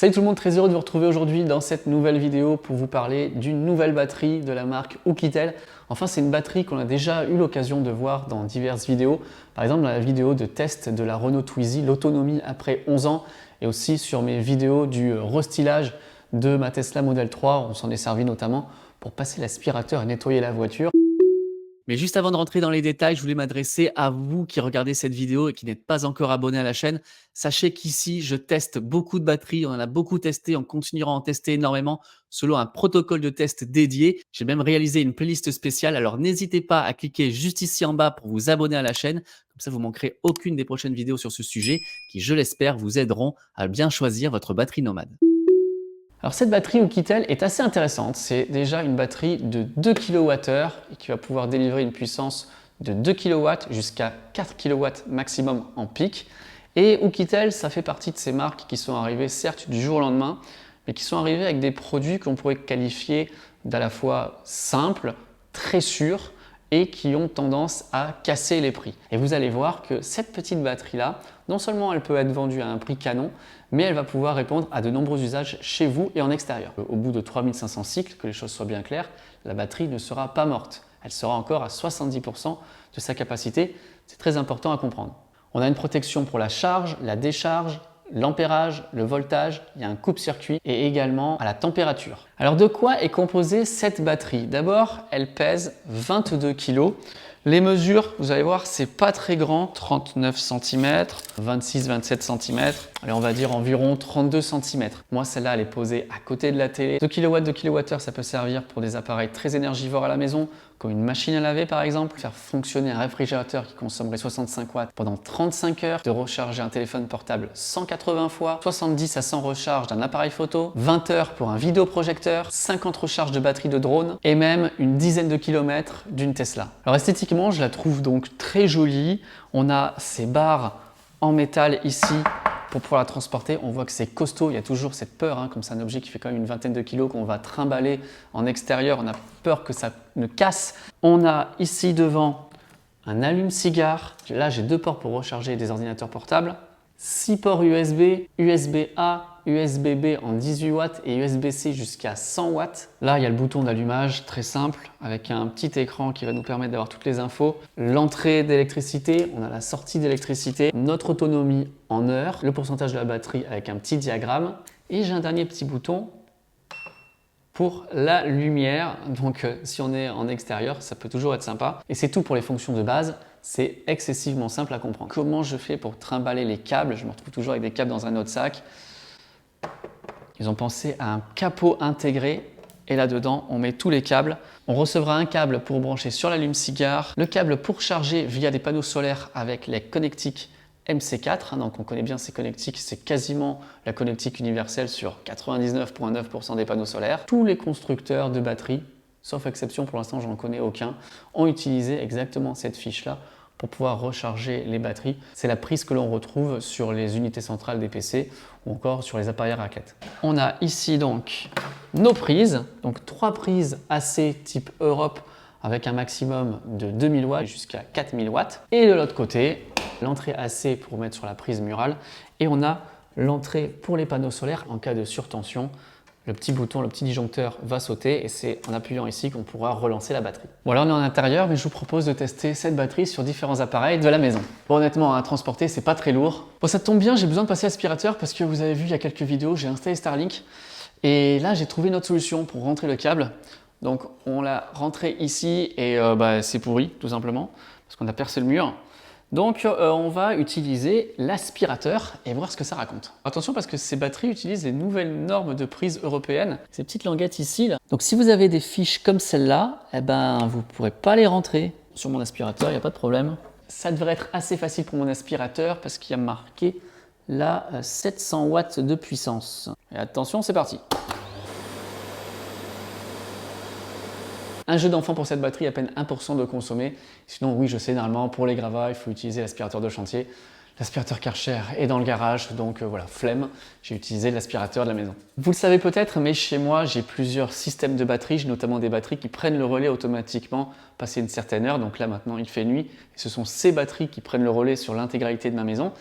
Salut tout le monde, très heureux de vous retrouver aujourd'hui dans cette nouvelle vidéo pour vous parler d'une nouvelle batterie de la marque Oukitel. Enfin, c'est une batterie qu'on a déjà eu l'occasion de voir dans diverses vidéos. Par exemple, dans la vidéo de test de la Renault Twizy, l'autonomie après 11 ans, et aussi sur mes vidéos du restylage de ma Tesla Model 3. On s'en est servi notamment pour passer l'aspirateur et nettoyer la voiture. Mais juste avant de rentrer dans les détails, je voulais m'adresser à vous qui regardez cette vidéo et qui n'êtes pas encore abonné à la chaîne. Sachez qu'ici, je teste beaucoup de batteries, on en a beaucoup testé, on continuera à en tester énormément selon un protocole de test dédié. J'ai même réalisé une playlist spéciale, alors n'hésitez pas à cliquer juste ici en bas pour vous abonner à la chaîne. Comme ça, vous ne manquerez aucune des prochaines vidéos sur ce sujet qui, je l'espère, vous aideront à bien choisir votre batterie nomade. Alors cette batterie Oukitel est assez intéressante, c'est déjà une batterie de 2 kWh et qui va pouvoir délivrer une puissance de 2 kW jusqu'à 4 kW maximum en pic. Et Oukitel, ça fait partie de ces marques qui sont arrivées certes du jour au lendemain, mais qui sont arrivées avec des produits qu'on pourrait qualifier d'à la fois simples, très sûrs, et qui ont tendance à casser les prix. Et vous allez voir que cette petite batterie-là, non seulement elle peut être vendue à un prix canon, mais elle va pouvoir répondre à de nombreux usages chez vous et en extérieur. Au bout de 3500 cycles, que les choses soient bien claires, la batterie ne sera pas morte. Elle sera encore à 70% de sa capacité. C'est très important à comprendre. On a une protection pour la charge, la décharge, l'ampérage, le voltage, il y a un coupe-circuit et également à la température. Alors de quoi est composée cette batterie? D'abord, elle pèse 22 kg. Les mesures, vous allez voir, c'est pas très grand, 39 cm, 26-27 cm, allez on va dire environ 32 cm. Moi celle-là elle est posée à côté de la télé. 2 kW, 2 kWh ça peut servir pour des appareils très énergivores à la maison, comme une machine à laver par exemple, faire fonctionner un réfrigérateur qui consommerait 65 watts pendant 35 heures, de recharger un téléphone portable 180 fois, 70 à 100 recharges d'un appareil photo, 20 heures pour un vidéoprojecteur, 50 recharges de batterie de drone et même une dizaine de kilomètres d'une Tesla. Alors esthétiquement, je la trouve donc très jolie. On a ces barres en métal ici pour pouvoir la transporter. On voit que c'est costaud, il y a toujours cette peur, comme c'est un objet qui fait quand même une vingtaine de kilos qu'on va trimballer en extérieur, on a peur que ça ne casse. On a ici devant un allume-cigare. Là, j'ai deux ports pour recharger des ordinateurs portables. 6 ports USB, USB-A, USB-B en 18 watts et USB-C jusqu'à 100 watts. Là, il y a le bouton d'allumage, très simple, avec un petit écran qui va nous permettre d'avoir toutes les infos. L'entrée d'électricité, on a la sortie d'électricité, notre autonomie en heures, le pourcentage de la batterie avec un petit diagramme. Et j'ai un dernier petit bouton pour la lumière. Donc, si on est en extérieur, ça peut toujours être sympa. Et c'est tout pour les fonctions de base. C'est excessivement simple à comprendre. Comment je fais pour trimballer les câbles? Je me retrouve toujours avec des câbles dans un autre sac. Ils ont pensé à un capot intégré et là-dedans, on met tous les câbles. On recevra un câble pour brancher sur l'allume-cigare, le câble pour charger via des panneaux solaires avec les connectiques MC4. Donc on connaît bien ces connectiques, c'est quasiment la connectique universelle sur 99,9% des panneaux solaires. Tous les constructeurs de batteries, sauf exception, pour l'instant j'en connais aucun, ont utilisé exactement cette fiche-là pour pouvoir recharger les batteries. C'est la prise que l'on retrouve sur les unités centrales des PC ou encore sur les appareils à raclette. On a ici donc nos prises, donc 3 prises AC type Europe avec un maximum de 2000 watts jusqu'à 4000 watts. Et de l'autre côté, l'entrée AC pour mettre sur la prise murale et on a l'entrée pour les panneaux solaires en cas de surtension. Le petit bouton, le petit disjoncteur va sauter et c'est en appuyant ici qu'on pourra relancer la batterie. Voilà, on est en intérieur, mais je vous propose de tester cette batterie sur différents appareils de la maison. Bon, honnêtement, à transporter, c'est pas très lourd. Bon, ça tombe bien, j'ai besoin de passer l'aspirateur parce que vous avez vu il y a quelques vidéos, j'ai installé Starlink et là, j'ai trouvé une autre solution pour rentrer le câble. Donc, on l'a rentré ici et c'est pourri, tout simplement, parce qu'on a percé le mur. Donc on va utiliser l'aspirateur et voir ce que ça raconte. Attention parce que ces batteries utilisent les nouvelles normes de prise européennes. Ces petites languettes ici, là. Donc si vous avez des fiches comme celle-là, vous ne pourrez pas les rentrer. Sur mon aspirateur, il n'y a pas de problème. Ça devrait être assez facile pour mon aspirateur parce qu'il y a marqué là 700 watts de puissance. Et attention, c'est parti. Un jeu d'enfant pour cette batterie, à peine 1% de consommé. Sinon, oui, je sais, normalement, pour les gravats, il faut utiliser l'aspirateur de chantier. L'aspirateur Karcher est dans le garage, donc voilà, flemme, j'ai utilisé l'aspirateur de la maison. Vous le savez peut-être, mais chez moi, j'ai plusieurs systèmes de batteries. J'ai notamment des batteries qui prennent le relais automatiquement passé une certaine heure. Donc là, maintenant, il fait nuit. Et ce sont ces batteries qui prennent le relais sur l'intégralité de ma maison.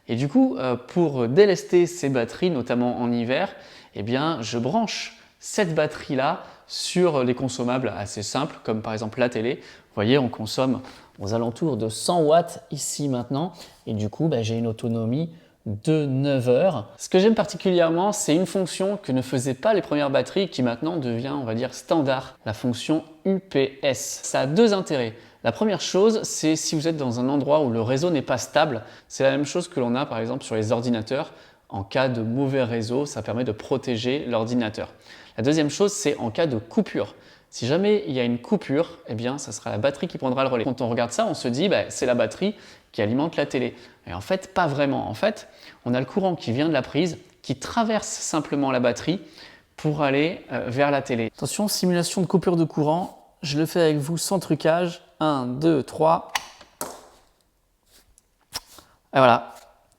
Et du coup, pour délester ces batteries, notamment en hiver, eh bien, je branche cette batterie-là sur les consommables assez simples, comme par exemple la télé. Vous voyez, on consomme aux alentours de 100 watts ici maintenant, et du coup, j'ai une autonomie de 9 heures. Ce que j'aime particulièrement, c'est une fonction que ne faisaient pas les premières batteries, qui maintenant devient, on va dire, standard, la fonction UPS. Ça a deux intérêts. La première chose, c'est si vous êtes dans un endroit où le réseau n'est pas stable, c'est la même chose que l'on a par exemple sur les ordinateurs. En cas de mauvais réseau, ça permet de protéger l'ordinateur. La deuxième chose, c'est en cas de coupure. Si jamais il y a une coupure, eh bien, ça sera la batterie qui prendra le relais. Quand on regarde ça, on se dit, c'est la batterie qui alimente la télé. Et en fait, pas vraiment. En fait, on a le courant qui vient de la prise, qui traverse simplement la batterie pour aller vers la télé. Attention, simulation de coupure de courant. Je le fais avec vous sans trucage. 1, 2, 3. Et voilà,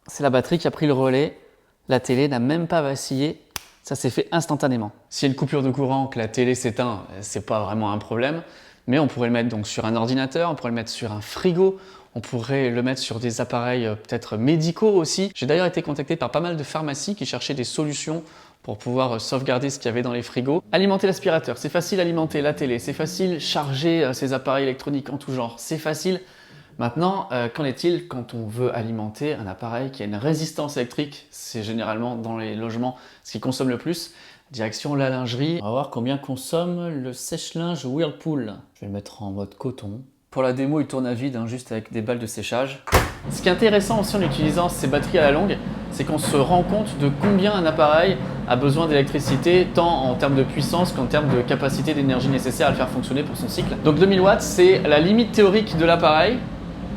c'est la batterie qui a pris le relais. La télé n'a même pas vacillé. Ça s'est fait instantanément. S'il y a une coupure de courant, que la télé s'éteint, c'est pas vraiment un problème. Mais on pourrait le mettre donc sur un ordinateur, on pourrait le mettre sur un frigo, on pourrait le mettre sur des appareils peut-être médicaux aussi. J'ai d'ailleurs été contacté par pas mal de pharmacies qui cherchaient des solutions pour pouvoir sauvegarder ce qu'il y avait dans les frigos. Alimenter l'aspirateur, c'est facile alimenter la télé, c'est facile charger ces appareils électroniques en tout genre, c'est facile. Maintenant, qu'en est-il quand on veut alimenter un appareil qui a une résistance électrique? C'est généralement dans les logements ce qui consomme le plus. Direction la lingerie. On va voir combien consomme le sèche-linge Whirlpool. Je vais le mettre en mode coton. Pour la démo, il tourne à vide, juste avec des balles de séchage. Ce qui est intéressant aussi en utilisant ces batteries à la longue, c'est qu'on se rend compte de combien un appareil a besoin d'électricité, tant en termes de puissance qu'en termes de capacité d'énergie nécessaire à le faire fonctionner pour son cycle. Donc 2000 watts, c'est la limite théorique de l'appareil.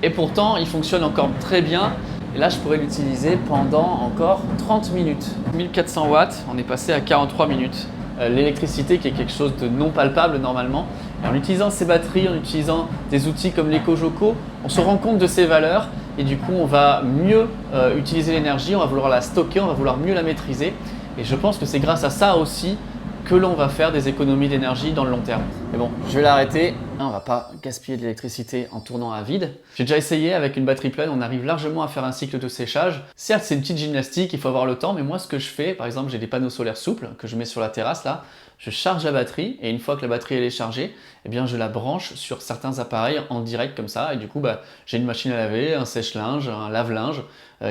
Et pourtant, il fonctionne encore très bien. Et là, je pourrais l'utiliser pendant encore 30 minutes. 1400 watts, on est passé à 43 minutes. L'électricité qui est quelque chose de non palpable normalement. Et en utilisant ces batteries, en utilisant des outils comme l'EcoJoco, on se rend compte de ces valeurs et du coup, on va mieux utiliser l'énergie, on va vouloir la stocker, on va vouloir mieux la maîtriser. Et je pense que c'est grâce à ça aussi que l'on va faire des économies d'énergie dans le long terme. Mais bon, je vais l'arrêter. On ne va pas gaspiller de l'électricité en tournant à vide. J'ai déjà essayé avec une batterie pleine, on arrive largement à faire un cycle de séchage. Certes, c'est une petite gymnastique, il faut avoir le temps, mais moi ce que je fais, par exemple, j'ai des panneaux solaires souples que je mets sur la terrasse là, je charge la batterie et une fois que la batterie elle est chargée, eh bien je la branche sur certains appareils en direct comme ça et du coup j'ai une machine à laver, un sèche-linge, un lave-linge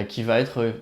qui va être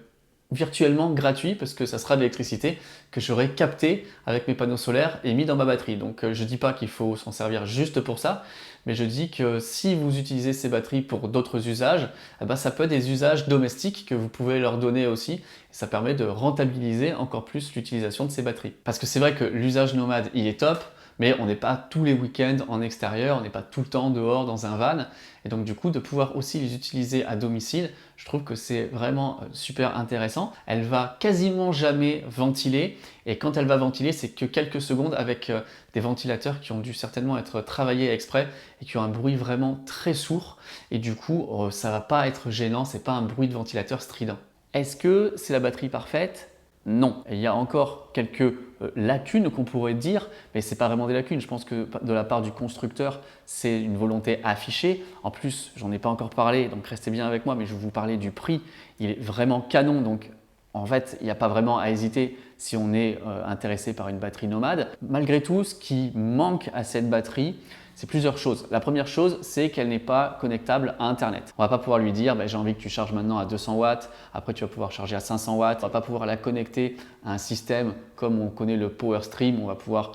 virtuellement gratuit parce que ça sera de l'électricité que j'aurai capté avec mes panneaux solaires et mis dans ma batterie. Donc je dis pas qu'il faut s'en servir juste pour ça, mais je dis que si vous utilisez ces batteries pour d'autres usages, ça peut être des usages domestiques que vous pouvez leur donner aussi. Et ça permet de rentabiliser encore plus l'utilisation de ces batteries. Parce que c'est vrai que l'usage nomade, il est top, mais on n'est pas tous les week-ends en extérieur, on n'est pas tout le temps dehors dans un van. Et donc du coup, de pouvoir aussi les utiliser à domicile, je trouve que c'est vraiment super intéressant. Elle va quasiment jamais ventiler. Et quand elle va ventiler, c'est que quelques secondes avec des ventilateurs qui ont dû certainement être travaillés exprès et qui ont un bruit vraiment très sourd. Et du coup, ça va pas être gênant, c'est pas un bruit de ventilateur strident. Est-ce que c'est la batterie parfaite? Non. Il y a encore quelques lacunes qu'on pourrait dire, mais ce n'est pas vraiment des lacunes. Je pense que de la part du constructeur, c'est une volonté affichée. En plus, j'en ai pas encore parlé, donc restez bien avec moi, mais je vais vous parler du prix. Il est vraiment canon, donc en fait, il n'y a pas vraiment à hésiter si on est intéressé par une batterie nomade. Malgré tout, ce qui manque à cette batterie, c'est plusieurs choses. La première chose, c'est qu'elle n'est pas connectable à Internet. On ne va pas pouvoir lui dire j'ai envie que tu charges maintenant à 200 watts, après tu vas pouvoir charger à 500 watts. On ne va pas pouvoir la connecter à un système comme on connaît le Power Stream, on va pouvoir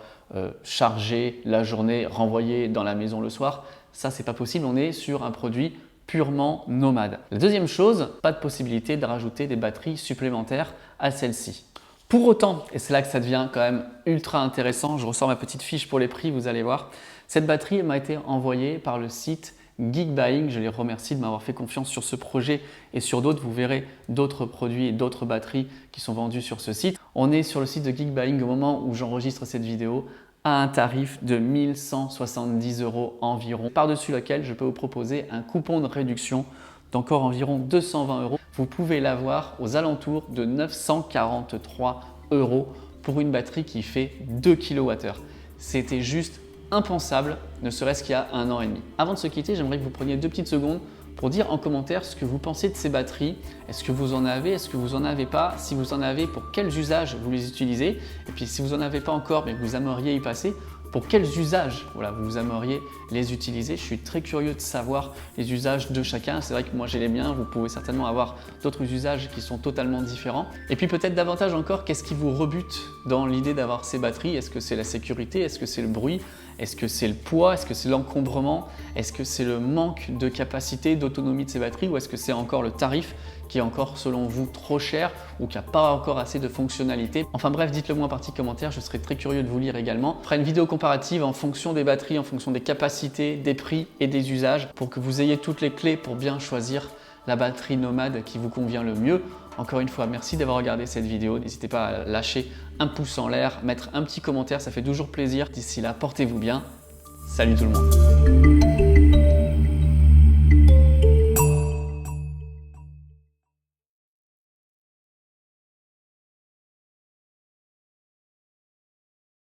charger la journée, renvoyer dans la maison le soir. Ça, c'est pas possible, on est sur un produit purement nomade. La deuxième chose, pas de possibilité de rajouter des batteries supplémentaires à celle-ci. Pour autant, et c'est là que ça devient quand même ultra intéressant, je ressors ma petite fiche pour les prix, vous allez voir. Cette batterie m'a été envoyée par le site Geekbuying. Je les remercie de m'avoir fait confiance sur ce projet et sur d'autres. Vous verrez d'autres produits et d'autres batteries qui sont vendus sur ce site. On est sur le site de Geekbuying au moment où j'enregistre cette vidéo à un tarif de 1170 € environ, par-dessus laquelle je peux vous proposer un coupon de réduction d'encore environ 220 €. Vous pouvez l'avoir aux alentours de 943 € pour une batterie qui fait 2 kWh. C'était juste impensable, ne serait-ce qu'il y a 1 an et demi. Avant de se quitter, j'aimerais que vous preniez 2 petites secondes pour dire en commentaire ce que vous pensez de ces batteries. Est-ce que vous en avez? Est-ce que vous en avez pas? Si vous en avez, pour quels usages vous les utilisez? Et puis si vous n'en avez pas encore mais que vous aimeriez y passer, pour quels usages vous aimeriez les utiliser? Je suis très curieux de savoir les usages de chacun. C'est vrai que moi j'ai les miens, vous pouvez certainement avoir d'autres usages qui sont totalement différents. Et puis peut-être davantage encore, qu'est-ce qui vous rebute dans l'idée d'avoir ces batteries? Est-ce que c'est la sécurité? Est-ce que c'est le bruit? Est-ce que c'est le poids? Est-ce que c'est l'encombrement? Est-ce que c'est le manque de capacité, d'autonomie de ces batteries? Ou est-ce que c'est encore le tarif qui est encore selon vous trop cher ou qui n'a pas encore assez de fonctionnalité? Enfin bref, dites-le moi en partie commentaire, je serais très curieux de vous lire également. Je ferai une vidéo comparative en fonction des batteries, en fonction des capacités, des prix et des usages pour que vous ayez toutes les clés pour bien choisir la batterie Nomad qui vous convient le mieux. Encore une fois, merci d'avoir regardé cette vidéo. N'hésitez pas à lâcher un pouce en l'air, mettre un petit commentaire, ça fait toujours plaisir. D'ici là, portez-vous bien. Salut tout le monde.